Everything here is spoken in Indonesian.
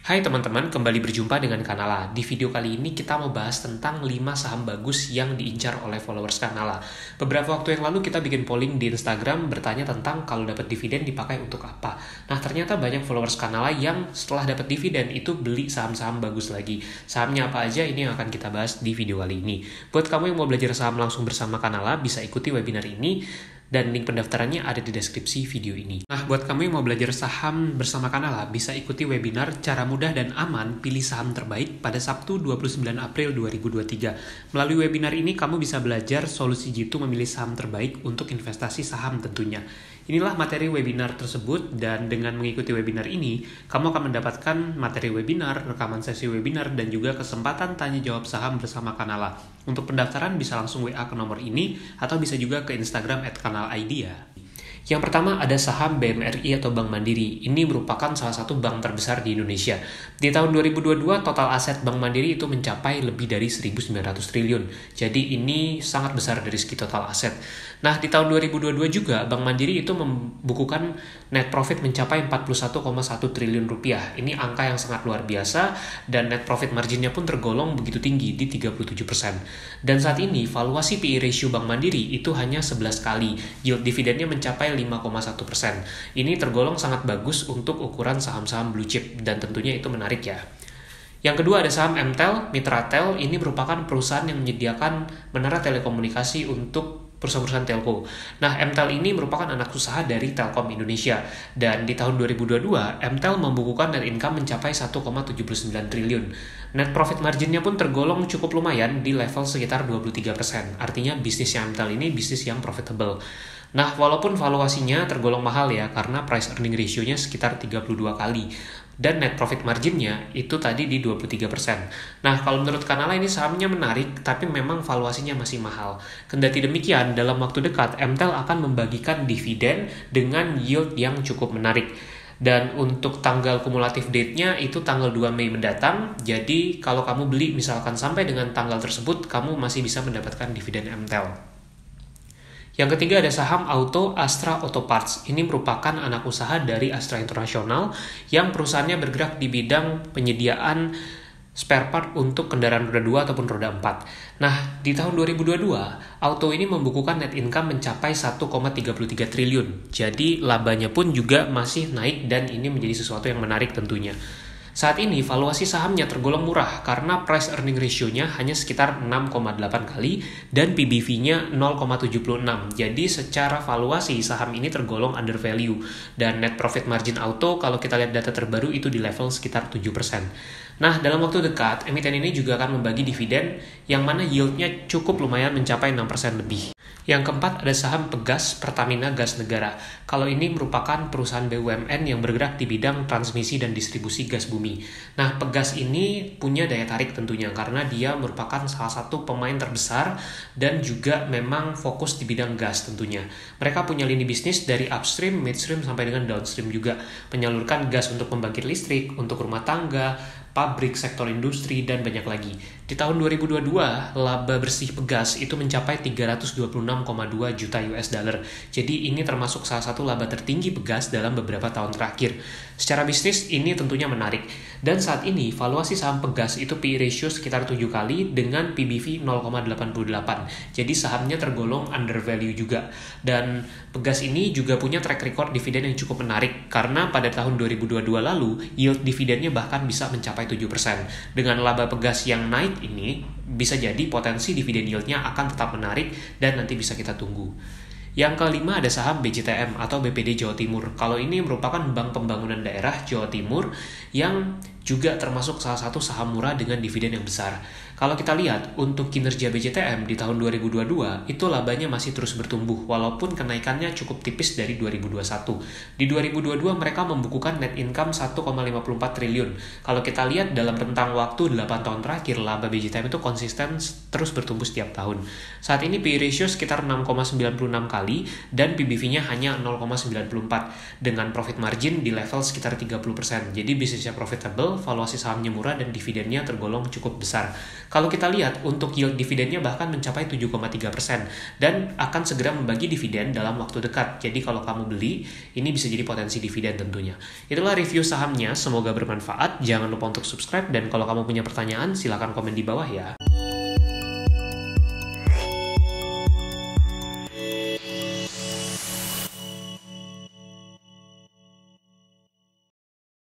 Hai teman-teman, kembali berjumpa dengan Kanala. Di video kali ini kita mau bahas tentang 5 saham bagus yang diincar oleh followers Kanala. Beberapa waktu yang lalu kita bikin polling di Instagram bertanya tentang kalau dapat dividen dipakai untuk apa. Nah, ternyata banyak followers Kanala yang setelah dapat dividen itu beli saham-saham bagus lagi. Sahamnya apa aja ini yang akan kita bahas di video kali ini. Buat kamu yang mau belajar saham langsung bersama Kanala, bisa ikuti webinar ini. Dan link pendaftarannya ada di deskripsi video ini. Nah, buat kamu yang mau belajar saham bersama Kanala, bisa ikuti webinar Cara Mudah dan Aman Pilih Saham Terbaik pada Sabtu 29 April 2023. Melalui webinar ini, kamu bisa belajar solusi jitu memilih saham terbaik untuk investasi saham tentunya. Inilah materi webinar tersebut, dan dengan mengikuti webinar ini, kamu akan mendapatkan materi webinar, rekaman sesi webinar, dan juga kesempatan tanya jawab saham bersama Kanala. Untuk pendaftaran bisa langsung WA ke nomor ini, atau bisa juga ke Instagram @kanalidea. Yang pertama ada saham BMRI atau Bank Mandiri. Ini merupakan salah satu bank terbesar di Indonesia. Di tahun 2022, total aset Bank Mandiri itu mencapai lebih dari 1.900 triliun. Jadi ini sangat besar dari segi total aset. Nah, di tahun 2022 juga Bank Mandiri itu membukukan net profit mencapai 41,1 triliun rupiah. Ini angka yang sangat luar biasa, dan net profit marginnya pun tergolong begitu tinggi di 37%. Dan saat ini valuasi PE ratio Bank Mandiri itu hanya 11 kali. Yield dividennya mencapai 5,1%. Ini tergolong sangat bagus untuk ukuran saham-saham blue chip, dan tentunya itu menarik ya. Yang kedua ada saham MTEL, Mitratel. Ini merupakan perusahaan yang menyediakan menara telekomunikasi untuk perusahaan-perusahaan telco. Nah, MTEL ini merupakan anak usaha dari Telkom Indonesia. Dan di tahun 2022, MTEL membukukan net income mencapai 1,79 triliun. Net profit marginnya pun tergolong cukup lumayan di level sekitar 23%. Artinya bisnis MTEL ini bisnis yang profitable. Nah, walaupun valuasinya tergolong mahal ya, karena price earning ratio-nya sekitar 32 kali. Dan net profit marginnya itu tadi di 23%. Nah, kalau menurut Kanala ini sahamnya menarik, tapi memang valuasinya masih mahal. Kendati demikian, dalam waktu dekat, MTEL akan membagikan dividen dengan yield yang cukup menarik. Dan untuk tanggal kumulatif date-nya itu tanggal 2 Mei mendatang. Jadi, kalau kamu beli misalkan sampai dengan tanggal tersebut, kamu masih bisa mendapatkan dividen MTEL. Yang ketiga ada saham Astra Auto Parts. Ini merupakan anak usaha dari Astra International yang perusahaannya bergerak di bidang penyediaan spare part untuk kendaraan roda 2 ataupun roda 4. Nah, di tahun 2022, Auto ini membukukan net income mencapai 1,33 triliun. Jadi, labanya pun juga masih naik, dan ini menjadi sesuatu yang menarik tentunya. Saat ini valuasi sahamnya tergolong murah karena price earning ratio-nya hanya sekitar 6,8 kali dan PBV-nya 0,76. Jadi secara valuasi saham ini tergolong under value, dan net profit margin Auto kalau kita lihat data terbaru itu di level sekitar 7%. Nah, dalam waktu dekat, emiten ini juga akan membagi dividen yang mana yield-nya cukup lumayan mencapai 6% lebih. Yang keempat ada saham Pegas Pertamina Gas Negara. Kalau ini merupakan perusahaan BUMN yang bergerak di bidang transmisi dan distribusi gas bumi. Nah, Pegas ini punya daya tarik tentunya karena dia merupakan salah satu pemain terbesar dan juga memang fokus di bidang gas tentunya. Mereka punya lini bisnis dari upstream, midstream, sampai dengan downstream juga. Menyalurkan gas untuk pembangkit listrik, untuk rumah tangga, pabrik, sektor industri, dan banyak lagi. Di tahun 2022, laba bersih Pegas itu mencapai 326,2 juta US dollar. Jadi ini termasuk salah satu laba tertinggi Pegas dalam beberapa tahun terakhir. Secara bisnis ini tentunya menarik. Dan saat ini valuasi saham Pegas itu PE ratio sekitar 7 kali dengan PBV 0,88. Jadi sahamnya tergolong under value juga. Dan Pegas ini juga punya track record dividen yang cukup menarik karena pada tahun 2022 lalu yield dividennya bahkan bisa mencapai 7%. Dengan laba Pegas yang naik ini, bisa jadi potensi dividen yield-nya akan tetap menarik dan nanti bisa kita tunggu. Yang kelima ada saham BJTM atau BPD Jawa Timur. Kalau ini merupakan Bank Pembangunan Daerah Jawa Timur yang juga termasuk salah satu saham murah dengan dividen yang besar. Kalau kita lihat untuk kinerja BJTM di tahun 2022, itu labanya masih terus bertumbuh walaupun kenaikannya cukup tipis dari 2021. Di 2022 mereka membukukan net income 1,54 triliun. Kalau kita lihat dalam rentang waktu 8 tahun terakhir, laba BJTM itu konsisten terus bertumbuh setiap tahun. Saat ini PE ratio sekitar 6,96 kali dan PBV-nya hanya 0,94 dengan profit margin di level sekitar 30%. Jadi bisnisnya profitable valuasi sahamnya murah dan dividennya tergolong cukup besar. Kalau kita lihat, untuk yield dividennya bahkan mencapai 7,3% dan akan segera membagi dividen dalam waktu dekat. Jadi kalau kamu beli, ini bisa jadi potensi dividen tentunya. Itulah review sahamnya, semoga bermanfaat. Jangan lupa untuk subscribe dan kalau kamu punya pertanyaan, silakan komen di bawah ya.